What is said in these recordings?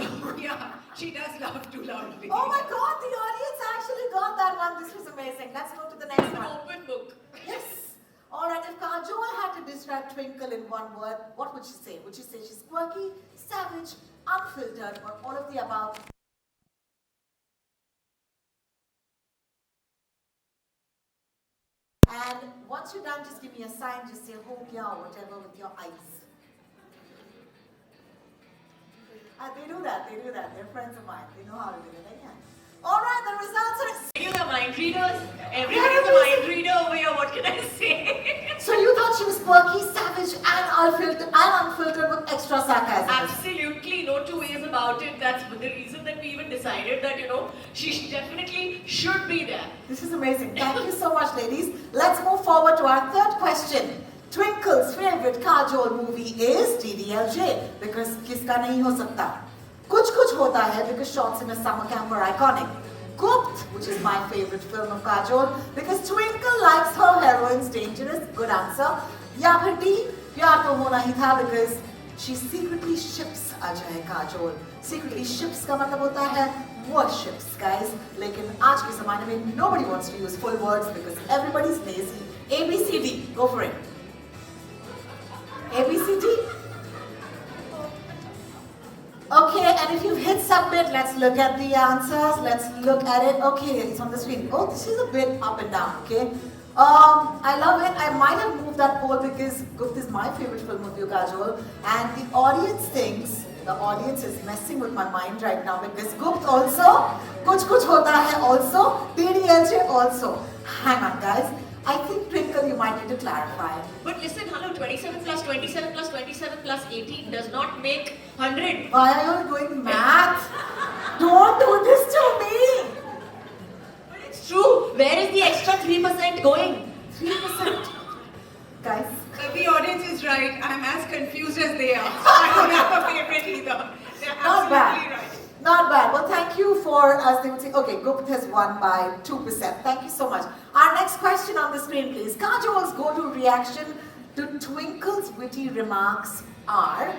So yeah, she does laugh too loudly. Oh my God, the audience actually got that one. This was amazing. Let's go to the next one. Open book. Yes. All right, if Kajol had to describe Twinkle in one word, what would she say? Would she say she's quirky, savage, unfiltered, or all of the above? And once you're done, just give me a sign, just say ho kya or whatever with your eyes. They do that, They're friends of mine. They know how to do it. Yeah. All right, the results are... You the mind readers. Everybody's a mind reader over here. What can I say? So you thought she was quirky, savage, and unfiltered with extra sarcasm? Absolutely, no two ways about it. That's the reason that we even decided that, she definitely should be there. This is amazing. Thank you so much, ladies. Let's move forward to our third question. Twinkle's favorite Kajol movie is DDLJ because किसका नहीं हो सकता. कुछ कुछ होता है because shots in a summer camp are iconic. Gupt, which is my favorite film of Kajol because Twinkle likes her heroines dangerous. Good answer. या फिर D, प्यार तो होना ही था because she secretly ships Ajay Kajol. Secretly ships का मतलब होता है worships, guys. लेकिन आज के ज़माने में nobody wants to use full words because everybody's lazy. A, B, C, D. Go for it. A, B, C, D? Okay, and if you've hit submit, let's look at the answers. Let's look at it. Okay, it's on the screen. Oh, this is a bit up and down, okay? I love it. I might have moved that poll because Gupt is my favorite film of you, Kajol. And the audience thinks, the audience is messing with my mind right now because Gupt also, Kuch Kuch Hota Hai also, DDLJ also. Hang on, guys. I think Twinkle, you might need to clarify. But listen, hello, 27 plus 27 plus 27 plus 18 does not make 100. Why are you doing math? Don't do this to me. But it's true. Where is the extra 3% going? 3%. Guys. The audience is right. I'm as confused as they are. I don't have a favorite either. They're Not bad. right. Not bad. Well, thank you for, as they would say, okay, Gupt has won by 2%. Thank you so much. Our next question on the screen, please. Kajol's go-to reaction to Twinkle's witty remarks are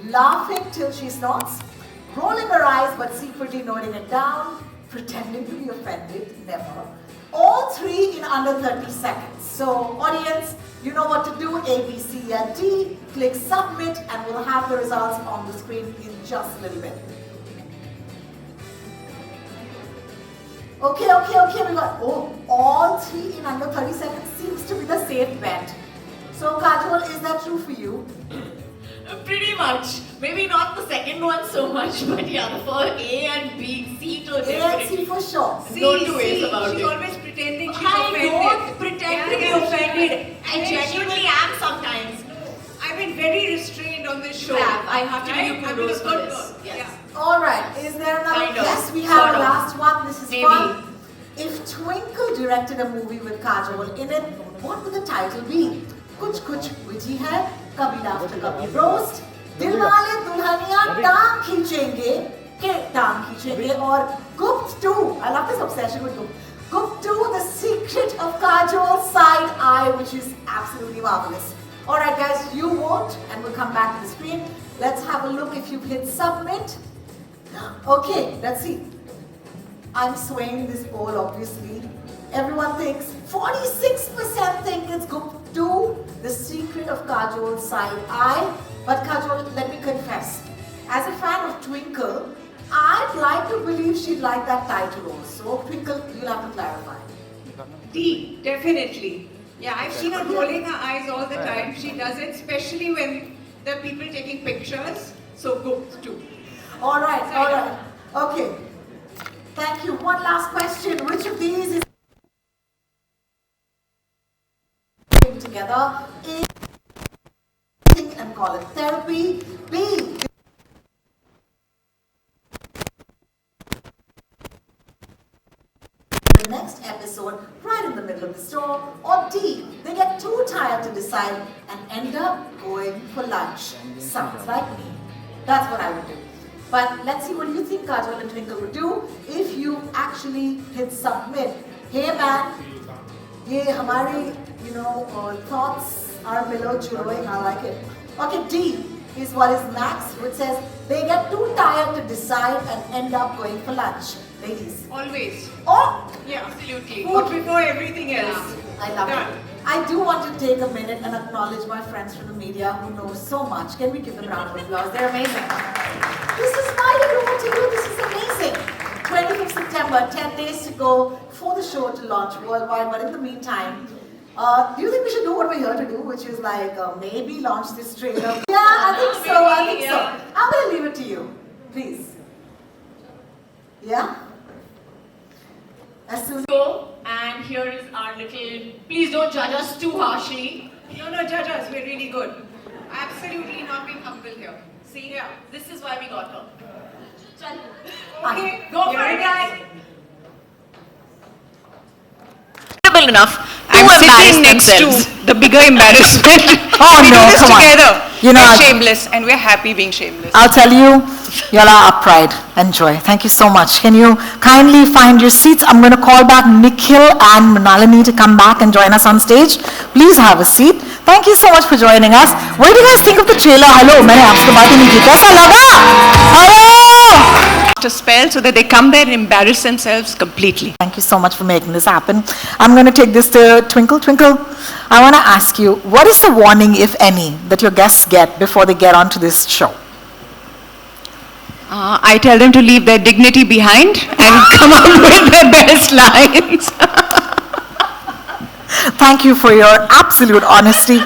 laughing till she snorts, rolling her eyes but secretly noting it down, pretending to be offended, never. All three in under 30 seconds. So, audience, you know what to do. A, B, C, and D. Click submit and we'll have the results on the screen in just a little bit. Okay, we got, all three in under 30 seconds seems to be the safe bet. So, Kajol, is that true for you? Pretty much. Maybe not the second one so much, but yeah, for A and B, C to A and C for sure. No two ways about She's it. always pretending she's I offended. don't pretend to be offended. I genuinely am sometimes. I've been very restrained on this show. I have to Right? give you I've been a kudos for good this. girl. Yes. Yeah. Alright, is there another? Kind of. Yes, we have Sort a of. last one. This is Maybe. fun. If Twinkle directed a movie with Kajol in it, what would the title be? Kuch Kuch Witty Hai, Kabhi Laughter Kabhi Roast, Dilwale Dulhaniya Taang Khichenge, Ke Taang Khichenge, or Gupt 2. I love this obsession with Gupt. Gupt 2, The Secret of Kajol's Side Eye, which is absolutely marvelous. Alright guys, you vote and we'll come back to the screen. Let's have a look if you've hit submit. Okay, let's see. I'm swaying this poll obviously. Everyone thinks, 46% think it's Gupt 2, The Secret of Kajol's Side Eye. But Kajol, let me confess, as a fan of Twinkle, I'd like to believe she'd like that title also. Twinkle, you'll have to clarify. D, definitely. Yeah, I've seen her rolling her eyes all the time. She does it, especially when there are people taking pictures. So Gupt too. Alright. Okay. Thank you. One last question. Which of these is together? A, think and call it therapy. B, the next episode right in the middle of the store. Or D, they get too tired to decide and end up going for lunch. Sounds like me. That's what I would do. But let's see what you think Kajol and Twinkle would do if you actually hit submit. Hey man, ye hamari, thoughts are below churroing. I like it. Okay, D is what is Max, which says they get too tired to decide and end up going for lunch. Ladies. Always. Oh, Yeah. Absolutely. Food before everything else. I love Done. it. I do want to take a minute and acknowledge my friends from the media who know so much. Can we give them a round of applause? They're amazing. This is why I do what you do. This is amazing. 20th of September, 10 days to go for the show to launch worldwide. But in the meantime, do you think we should do what we're here to do, which is like maybe launch this trailer? Yeah, I think so. I think so. I'm going to leave it to you. Please. Yeah? As soon Go, and here is our little. Please don't judge us too harshly. No, judge us. We're really good. Absolutely not being humble here. See? Yeah. This is why we got her. Chal. Okay. Go for Here it, is. guys. Enough to I'm embarrass sitting next themselves. to the bigger embarrassment. Oh, we no, do this come on. together. You know, we're I- shameless, and we're happy being shameless. I'll tell you, you'll have pride and joy. Thank you so much. Can you kindly find your seats? I'm going to call back Nikhil and Manalini to come back and join us on stage. Please have a seat. Thank you so much for joining us. What do you guys think of the trailer? Hello, मैंने आपसे बात ही नहीं की. कैसा लगा? Hello! To spell so that they come there and embarrass themselves completely. Thank you so much for making this happen. I'm going to take this to Twinkle. Twinkle, I want to ask you, what is the warning, if any, that your guests get before they get onto this show? I tell them to leave their dignity behind and come up with their best lines. Thank you for your absolute honesty.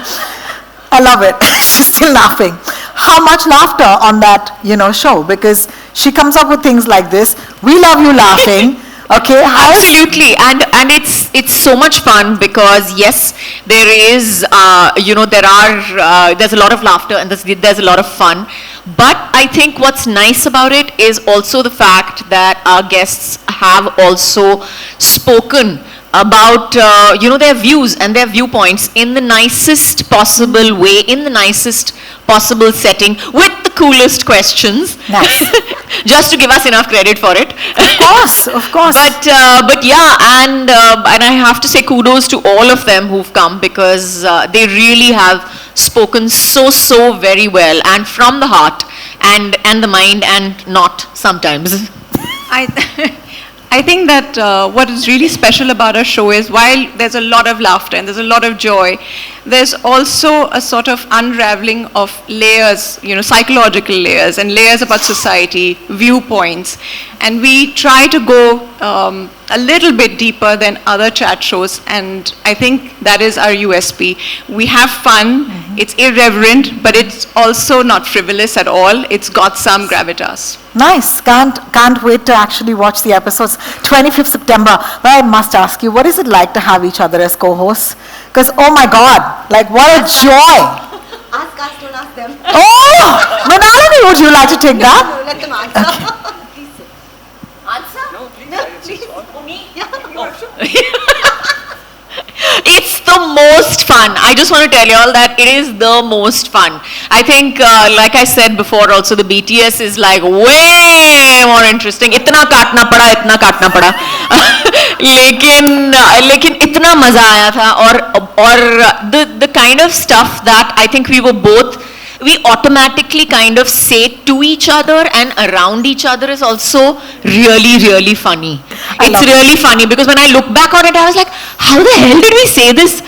I love it. She's still laughing. How much laughter on that, show? Because she comes up with things like this. We love you laughing. Okay. Absolutely, and it's so much fun because yes, there is there's a lot of laughter and there's a lot of fun. But I think what's nice about it is also the fact that our guests have also spoken about their views and their viewpoints in the nicest possible way, in the nicest possible setting, with the coolest questions. Nice. Just to give us enough credit for it. Of course. But yeah, and I have to say kudos to all of them who've come because they really have spoken so very well and from the heart and the mind and not sometimes. I think that what is really special about our show is while there's a lot of laughter and there's a lot of joy, there's also a sort of unraveling of layers, psychological layers and layers about society, viewpoints. And we try to go a little bit deeper than other chat shows, and I think that is our USP. We have fun, it's irreverent, but it's also not frivolous at all. It's got some gravitas. Nice. Can't wait to actually watch the episodes. 25th September. But I must ask you, what is it like to have each other as co-hosts? Because, oh my God, like what a joy. Ask us, don't ask them. Oh, Manalini, would you like to take that? Let them answer. Please say. Answer? No, please. For me? It's the most fun. I just want to tell you all that it is the most fun. I think, like I said before also, the BTS is like way more interesting. इतना काटना पड़ा लेकिन इतना मजा आया था और the kind of stuff that I think we automatically kind of say to each other and around each other is also really funny. It's really funny because when I look back on it, I was like, how the hell did we say this?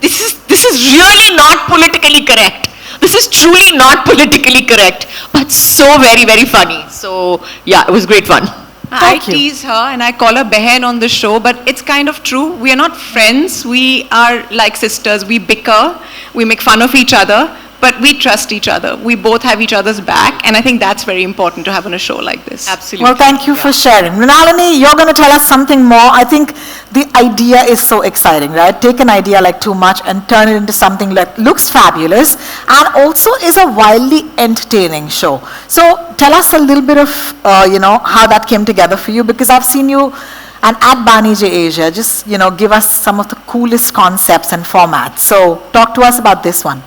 This is really not politically correct. This is truly not politically correct, but so very funny. So yeah, it was great fun. I tease her and I call her Behen on the show, but it's kind of true. We are not friends. We are like sisters. We bicker. We make fun of each other. But we trust each other. We both have each other's back, and I think that's very important to have on a show like this. Absolutely. Well, thank you for sharing. Mrinalini, you're going to tell us something more. I think the idea is so exciting, right? Take an idea like Too Much and turn it into something that looks fabulous and also is a wildly entertaining show. So tell us a little bit of, how that came together for you, because I've seen you and at Bani J Asia, just, give us some of the coolest concepts and formats. So talk to us about this one.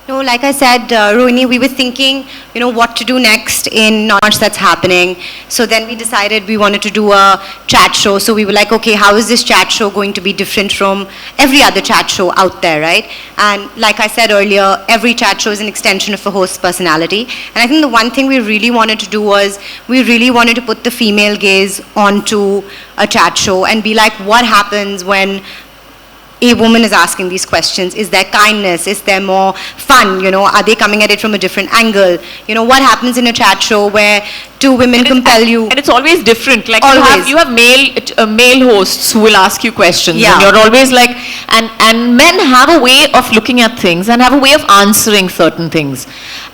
No, like I said, Rohini, we were thinking, what to do next in not much that's happening. So then we decided we wanted to do a chat show. So we were like, okay, how is this chat show going to be different from every other chat show out there, right? And like I said earlier, every chat show is an extension of a host's personality. And I think the one thing we really wanted to do was we really wanted to put the female gaze onto a chat show and be like, what happens when a woman is asking these questions? Is there kindness? Is there more fun? Are they coming at it from a different angle? What happens in a chat show where two women compel you? And it's always different. Like Always. you have male hosts who will ask you questions, Yeah. and you're always like, and men have a way of looking at things and have a way of answering certain things,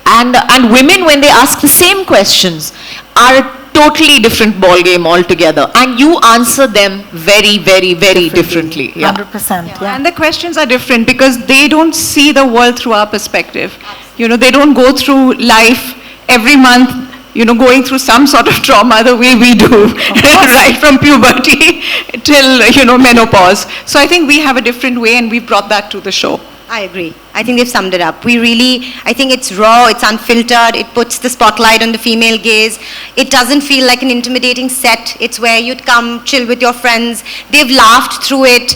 and women, when they ask the same questions, are a totally different ball game altogether, and you answer them very, very, very differently. Yeah. 100%. Yeah. And the questions are different because they don't see the world through our perspective. They don't go through life every month, going through some sort of trauma the way we do, right from puberty till, menopause. So I think we have a different way and we brought that to the show. I agree. I think they've summed it up. I think it's raw, it's unfiltered, it puts the spotlight on the female gaze. It doesn't feel like an intimidating set. It's where you'd come chill with your friends. They've laughed through it.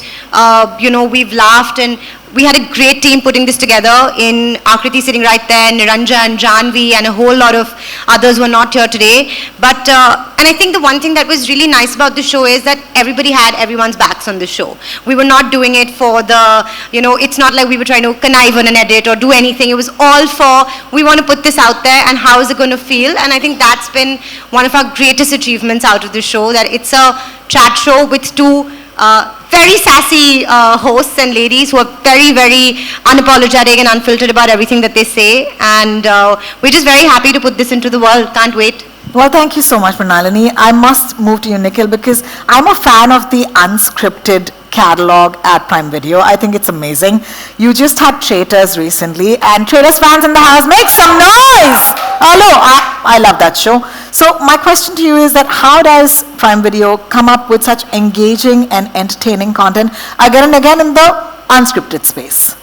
We've laughed, and we had a great team putting this together. In Akriti sitting right there, Niranja and Janvi, and a whole lot of others who are not here today. But, and I think the one thing that was really nice about the show is that everybody had everyone's backs on the show. We were not doing it for the, it's not like we were trying to connive on an edit or do anything. It was all for, we want to put this out there and how is it going to feel? And I think that's been one of our greatest achievements out of the show, that it's a chat show with two very sassy hosts and ladies who are very, very unapologetic and unfiltered about everything that they say. And we're just very happy to put this into the world. Can't wait. Well, thank you so much, Mrinalini. I must move to you, Nikhil, because I'm a fan of the unscripted catalog at Prime Video. I think it's amazing. You just had Traitors recently, and Traitors fans in the house, make some noise! Hello, I love that show. So my question to you is that how does Prime Video come up with such engaging and entertaining content again and again in the unscripted space?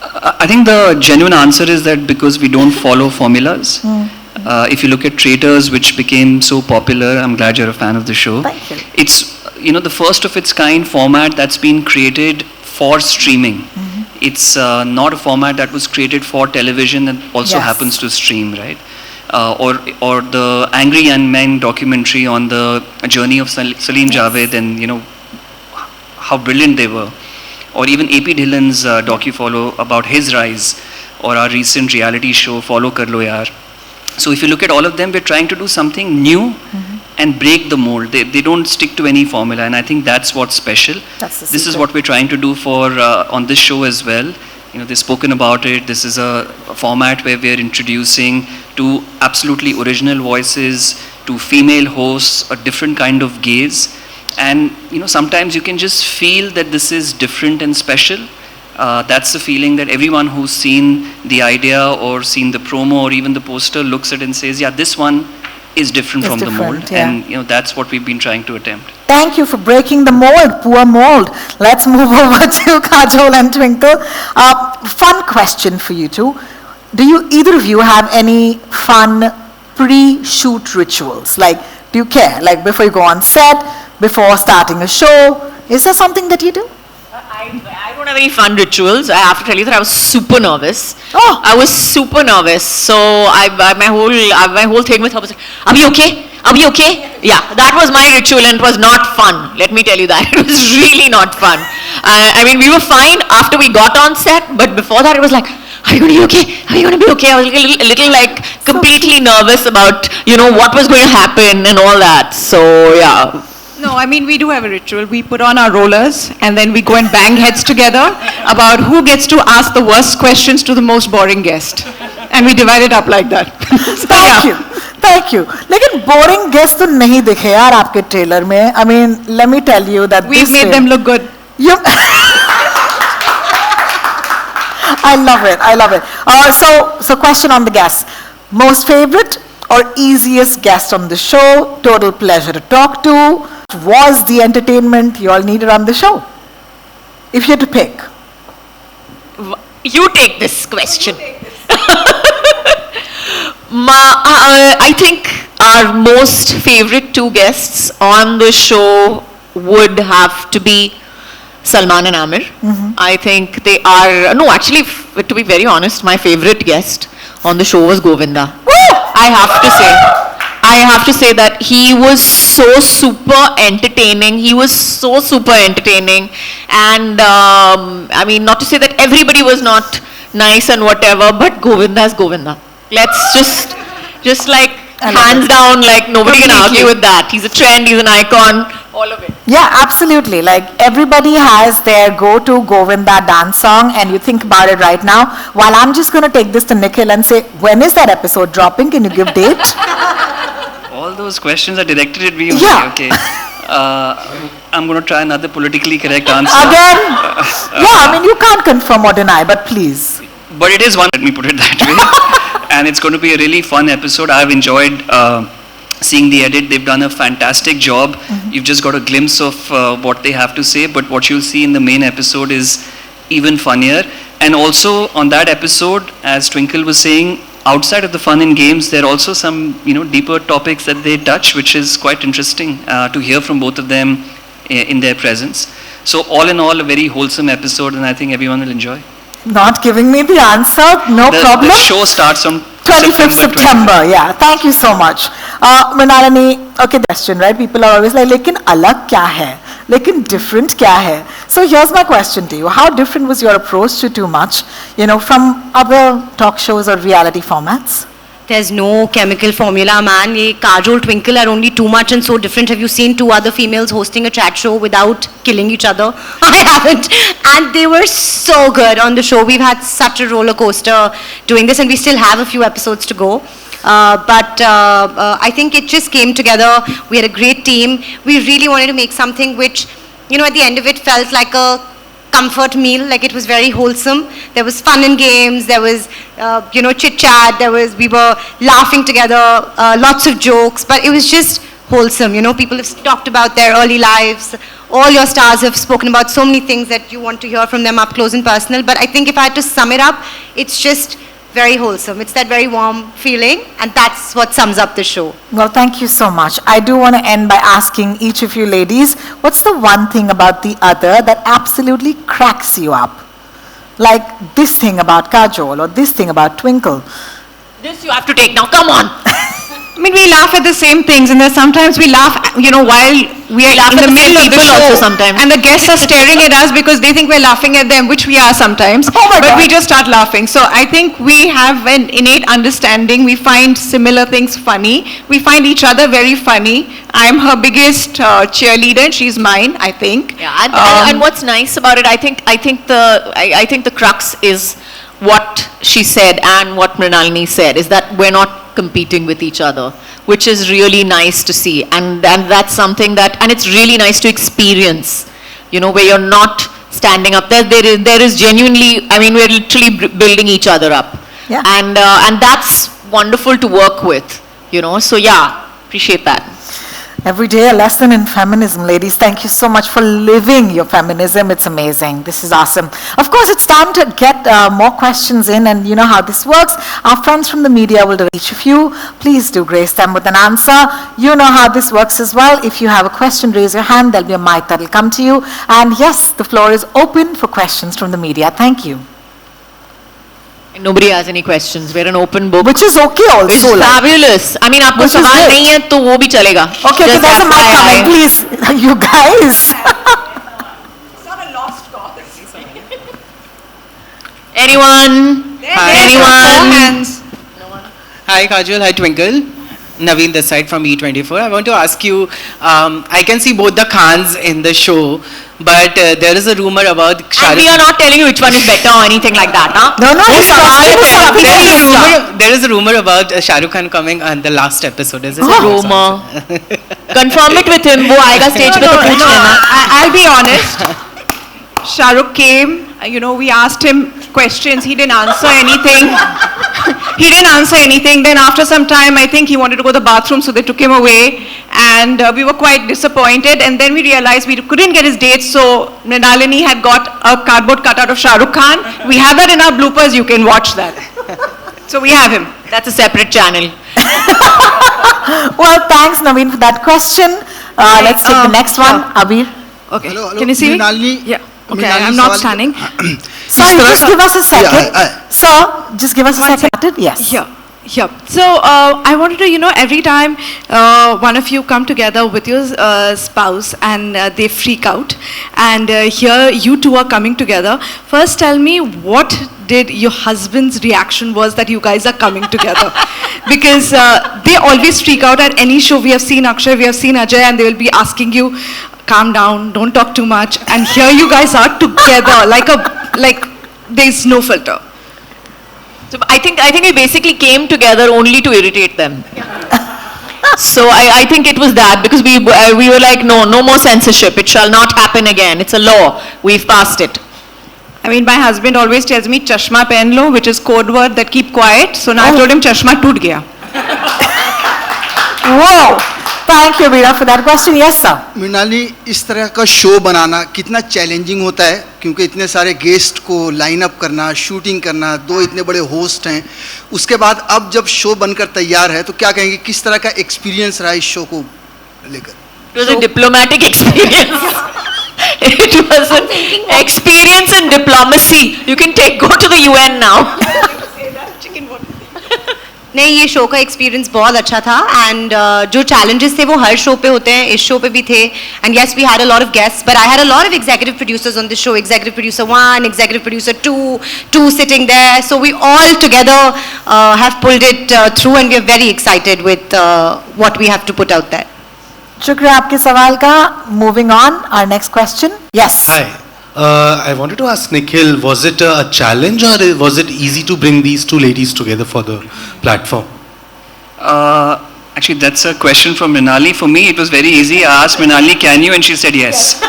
I think the genuine answer is that because we don't follow formulas. If you look at Traitors, which became so popular, I'm glad you're a fan of the show. Thank you. It's the first of its kind format that's been created for streaming. It's not a format that was created for television and also Yes. happens to stream, right? Or the Angry Young Men documentary on the journey of Salim Javed and how brilliant they were. Or even A.P. Dhillon's docu-follow about his rise, or our recent reality show Follow Kar Lo Yaar. So if you look at all of them, we're trying to do something new and break the mold. They don't stick to any formula, and I think that's what's special. That's the This is secret. what we're trying to do for on this show as well. They've spoken about it. This is a format where we're introducing two absolutely original voices, two female hosts, a different kind of gaze. And sometimes you can just feel that this is different and special. That's the feeling that everyone who's seen the idea or seen the promo or even the poster looks at and says, yeah, this one is different It's from the different, mold. yeah. And that's what we've been trying to attempt. Thank you for breaking the mold, poor mold. Let's move over to Kajol and Twinkle. Fun question for you two. Do you, either of you, have any fun pre-shoot rituals? Like, do you care? Like before you go on set, before starting a show, is there something that you do? I don't have any fun rituals. I have to tell you that I was super nervous. Oh. I was super nervous. So my whole thing with her was like, "Are we okay? Are we okay?" Yeah, that was my ritual, and it was not fun. Let me tell you that. It was really not fun. I mean, we were fine after we got on set, but before that, it was like, "Are you going to be okay? Are you going to be okay?" I was a little like completely nervous about what was going to happen and all that. So yeah. No, I mean, we do have a ritual. We put on our rollers and then we go and bang heads together about who gets to ask the worst questions to the most boring guest. And we divide it up like that. So, Thank yeah. you. Thank you. लेकिन boring guest तो नहीं दिखे यार आपके trailer में. I mean, let me tell you that We've this made way- them look good. You I love it. I love it. So question on the guests. Most favorite or easiest guest on the show? Total pleasure to talk to. Was the entertainment you all needed on the show? If you had to pick. You take this question. I think our most favorite two guests on the show would have to be Salman and Amir. I think they are, no, actually, to be very honest, my favorite guest on the show was Govinda. I have to say that he was so super entertaining. He was so super entertaining. And I mean, not to say that everybody was not nice and whatever, but Govinda is Govinda. Let's just like hands down, like nobody can argue with that. He's a trend, he's an icon, all of it. Yeah, absolutely. Like everybody has their go-to Govinda dance song, and you think about it right now. While I'm just going to take this to Nikhil and say, when is that episode dropping? Can you give date? All those questions are directed at me only. Yeah. Okay. I'm going to try another politically correct answer. Again? Yeah, I mean, you can't confirm or deny, but please. But it is one, let me put it that way. And it's going to be a really fun episode. I've enjoyed seeing the edit. They've done a fantastic job. You've just got a glimpse of what they have to say, but what you'll see in the main episode is even funnier. And also on that episode, as Twinkle was saying, outside of the fun and games, there are also some deeper topics that they touch, which is quite interesting to hear from both of them in their presence. So all in all, a very wholesome episode, and I think everyone will enjoy. Not giving me the answer, no problem. The show starts on 25th September, yeah. Thank you so much. Mrinalini, okay, the question, right? People are always like, lekin alag kya hai? Lekin different kya hai? So here's my question to you. How different was your approach to Too Much, from other talk shows or reality formats? There's no chemical formula, man. Ye Kajol, Twinkle are only too much and so different. Have you seen two other females hosting a chat show without killing each other? I haven't. And they were so good on the show. We've had such a roller coaster doing this, and we still have a few episodes to go. But I think it just came together. We had a great team. We really wanted to make something which, at the end of it felt like a comfort meal. Like it was very wholesome. There was fun and games. There was, chit chat. We were laughing together. Lots of jokes. But it was just wholesome. People have talked about their early lives. All your stars have spoken about so many things that you want to hear from them up close and personal. But I think if I had to sum it up, it's just very wholesome. It's that very warm feeling, and that's what sums up the show. Well, thank you so much. I do want to end by asking each of you ladies, what's the one thing about the other that absolutely cracks you up? Like this thing about Kajol or this thing about Twinkle. This you have to take now, come on. I mean, we laugh at the same things, and then sometimes we laugh, while we are in the middle of the show. Also sometimes. And the guests are staring at us because they think we're laughing at them, which we are sometimes. Oh my but God. we just start laughing. So I think we have an innate understanding. We find similar things funny. We find each other very funny. I'm her biggest cheerleader, and she's mine, I think. Yeah, and what's nice about it, I think the crux is what she said and what Mrinalini said, is that we're not competing with each other, which is really nice to see, and that's something and it's really nice to experience, where you're not standing up there. There is genuinely, I mean, we're literally building each other up, Yeah. and that's wonderful to work with, so yeah, appreciate that. Every day a lesson in feminism, ladies. Thank you so much for living your feminism. It's amazing. This is awesome. Of course, it's time to get more questions in, and you know how this works. Our friends from the media will do each of you. Please do grace them with an answer. You know how this works as well. If you have a question, raise your hand. There'll be a mic that'll come to you. And yes, the floor is open for questions from the media. Thank you. And nobody has any questions. We're an open book. Which is okay also. Which is fabulous. I mean, आपको Which is सवाल good. नहीं है तो वो भी चलेगा. Okay, Just there's a mic FYI. coming, please. You guys. It's not a lost cause. Anyone? There's Anyone? hands. Hi Kajol, hi Twinkle. Naveen this side from E24. I want to ask you, I can see both the Khans in the show, but there is a rumor about Shah And we Rukh. are not telling you which one is better or anything like that, huh? No, वो सवाल है तो something सबसे else. extra. There is a rumor about Shah Rukh Khan coming on the last episode. Is it Rumor. Confirm it with him. वो आएगा stage पे तो पूछ लेना. I'll be honest. Shah Rukh came, we asked him questions. He didn't answer anything. he didn't answer anything. Then after some time, I think he wanted to go to the bathroom, so they took him away. And we were quite disappointed. And then we realized we couldn't get his date, so Mrinalini had got a cardboard cutout of Shah Rukh Khan. We have that in our bloopers, you can watch that. So we have him. That's a separate channel. Well, thanks, Naveen, for that question. Let's take the next one. Abir. Okay. Hello, Can you see Mrinalini, me? Yeah. Okay, Mrinalini, I'm not सवाल- standing. Sorry, just give us a second. Yeah, Sir, just give us a second. Yes. Here. Here. So I wanted to, every time one of you come together with your spouse and they freak out, and here you two are coming together. First, tell me what did your husband's reaction was that you guys are coming together, because they always freak out at any show. We have seen Akshay, we have seen Ajay, and they will be asking you, calm down, don't talk too much. And here you guys are together like there's no filter. So I think we basically came together only to irritate them. So I think it was that, because we were like, no more censorship. It shall not happen again. It's a law. We've passed it. I mean, my husband always tells me, chashma pen lo, which is code word that keep quiet. So now I told him, chashma toot gaya. Whoa. Thank you, Veera, for that question. Yes, sir. Mrinali, इस तरह का show बनाना कितना challenging होता है, क्योंकि इतने सारे guest को लाइन अप करना, शूटिंग करना, दो इतने बड़े होस्ट हैं, उसके बाद अब जब शो बनकर तैयार है तो क्या कहेंगे, किस तरह का एक्सपीरियंस रहा इस शो को लेकर? It was a diplomatic experience. It was an experience in diplomacy. You can go to the UN now. नहीं, ये शो का एक्सपीरियंस बहुत अच्छा था, एंड जो challenges थे वो हर शो पे होते हैं, इस शो पे भी थे. And yes, we had a lot of guests, but I had a lot of executive producers on this show. Executive producer 1, executive producer 2 sitting there. So we all together have pulled it through, and we are very excited with what we have to put out there. शुक्रिया आपके सवाल का. Moving on, our next question. Yes. Hi. I wanted to ask Nikhil, was it a challenge or was it easy to bring these two ladies together for the platform? Actually, that's a question from Mrinalini. For me, it was very easy. I asked Mrinalini, can you? And she said yes.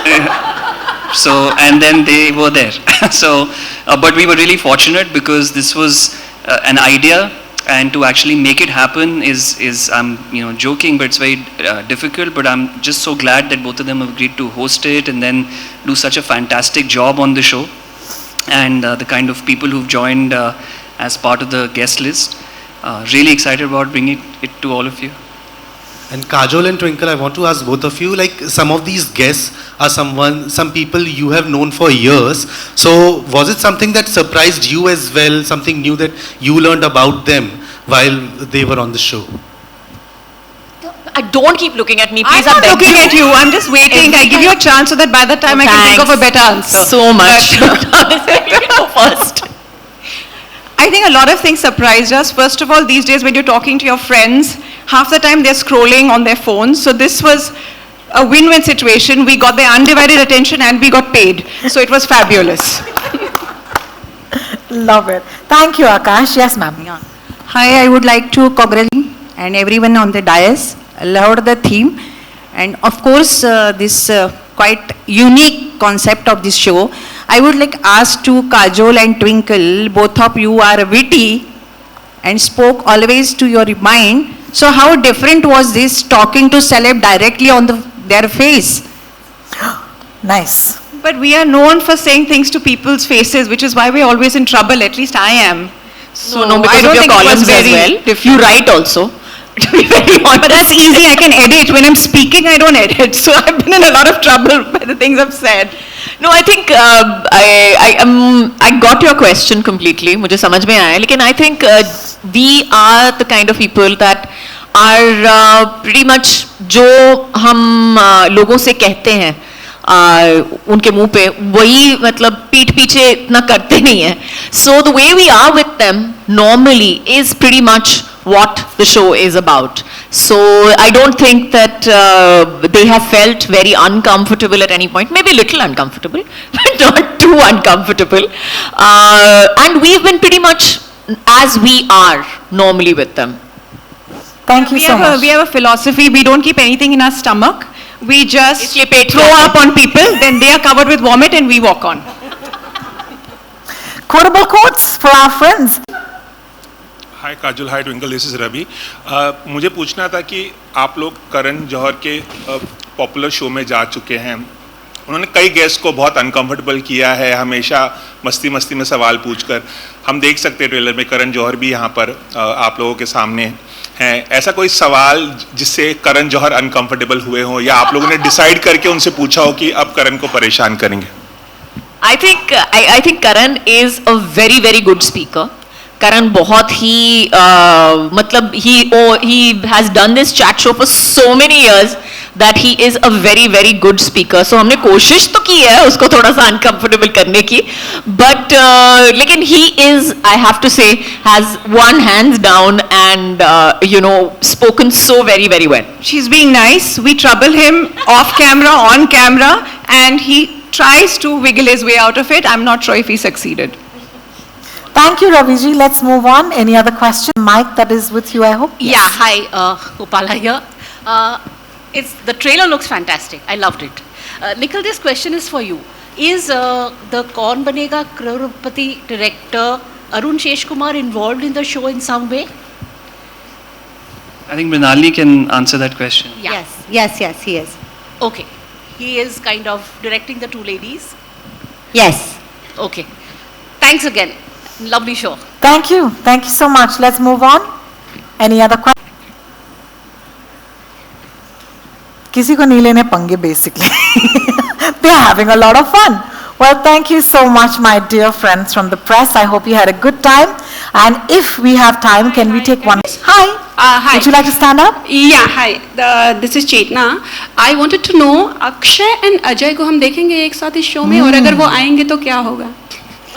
So, and then they were there. So, but we were really fortunate because this was an idea, and to actually make it happen is I'm joking, but it's very difficult. But I'm just so glad that both of them have agreed to host it and then do such a fantastic job on the show, and the kind of people who've joined as part of the guest list. Really excited about bringing it to all of you. And Kajol and Twinkle, I want to ask both of you, like some of these guests are some people you have known for years. So was it something that surprised you as well, something new that you learned about them while they were on the show? Don't keep looking at me, please. I'm not looking at you. I'm just waiting. I give you a chance so that by the time I can think of a better answer. So much. You can go first. I think a lot of things surprised us. First of all, these days when you're talking to your friends, half the time they're scrolling on their phones. So this was a win-win situation. We got their undivided attention and we got paid. So it was fabulous. Love it. Thank you, Akash. Yes, ma'am. Hi, I would like to congratulate and everyone on the dais. I loved the theme, and of course this quite unique concept of this show. I would like ask to Kajol and Twinkle, both of you are witty and spoke always to your mind. So how different was this talking to celeb directly on their face? Nice. But we are known for saying things to people's faces, which is why we're always in trouble. At least I am. So No, because I don't of your think it was columns as very well. different. You write also. To be very honest. But that's easy. I can edit. When I'm speaking, I don't edit. So I've been in a lot of trouble by the things I've said. No, I think I got your question completely. मुझे समझ में आया. लेकिन I think we are the kind of people that are pretty much जो हम लोगों से कहते हैं उनके मुंह पे वही मतलब पीठ पीछे इतना करते नहीं है. So the way we are with them normally is pretty much what the show is about. So I don't think that they have felt very uncomfortable at any point. Maybe a little uncomfortable, but not too uncomfortable. And we've been pretty much as we are normally with them. Thank you so much. We have a philosophy. We don't keep anything in our stomach. We just इसलिए पेट throw up on people. Then they are covered with vomit and we walk on. Quotable quotes for our friends. Hi Kajal, hi Twinkle, this is Ravi. मुझे पूछना था कि आप लोग करण जौहर के popular show में जा चुके हैं। उन्होंने कई गेस्ट को बहुत अनकंफर्टेबल किया है, हमेशा मस्ती मस्ती में सवाल पूछकर। हम देख सकते हैं ट्रेलर में करण जौहर भी यहाँ पर आप लोगों के सामने हैं। ऐसा कोई सवाल जिससे करण जौहर अनकंफर्टेबल हुए हों, या आप लोगों ने डिसाइड करके उनसे पूछा हो कि अब करण को परेशान करेंगे? I think Karan is a very very good speaker. Karan बहुत ही मतलब he has done this chat show for so many years that he is a very very good speaker. So हमने कोशिश तो की है उसको थोड़ा सा uncomfortable करने की, but लेकिन he is, I have to say, has one hands down and spoken so very very well. She's being nice. We trouble him off camera, on camera, and he tries to wiggle his way out of it. I'm not sure if he succeeded. Thank you, Raviji. Let's move on. Any other question? Mike, that is with you, I hope. Yeah, hi, Gopala here. The trailer looks fantastic. I loved it. Nikhil, this question is for you. Is the Kaun Banega Crorepati director Arun Sheshkumar involved in the show in some way? I think Mrinalini can answer that question. Yeah. Yes, he is. Okay. He is kind of directing the two ladies? Yes. Okay. Thanks again. Lovely show. Thank you. Thank you so much. Let's move on. Any other question? किसी को नहीं लेने पंगे basically. They're having a lot of fun. Well, thank you so much, my dear friends from the press. I hope you had a good time. And if we have time, can we take one? Hi. Hi. Would you like to stand up? Yeah, hi. This is Chetna. I wanted to know, Akshay and Ajay को हम देखेंगे एक साथ इस show में, और अगर वो आएंगे तो क्या होगा?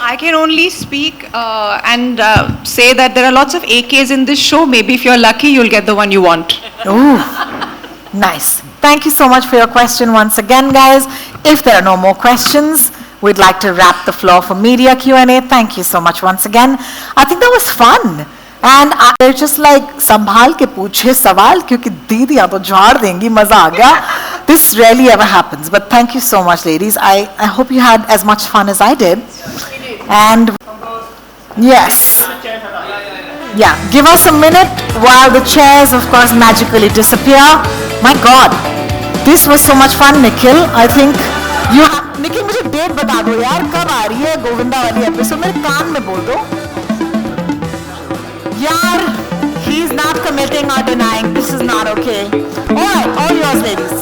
I can only speak and say that there are lots of AKs in this show. Maybe if you're lucky, you'll get the one you want. Ooh, nice. Thank you so much for your question once again, guys. If there are no more questions, we'd like to wrap the floor for media Q&A. Thank you so much once again. I think that was fun. And I just like, संभाल के पूछे सवाल, क्योंकि दीदियाँ तो झाड़ देंगी, मजा आ गया. This rarely ever happens. But thank you so much, ladies. I hope you had as much fun as I did. And yes. Yeah, give us a minute while the chairs, of course, magically disappear. My God, this was so much fun, Nikhil. I think you. Nikhil, मुझे date बता दो यार, कब आ रही है गोविंदा वाली episode? मेरे कान में बोल दो. यार, he's not committing or denying. This is not okay. All right, all yours, ladies.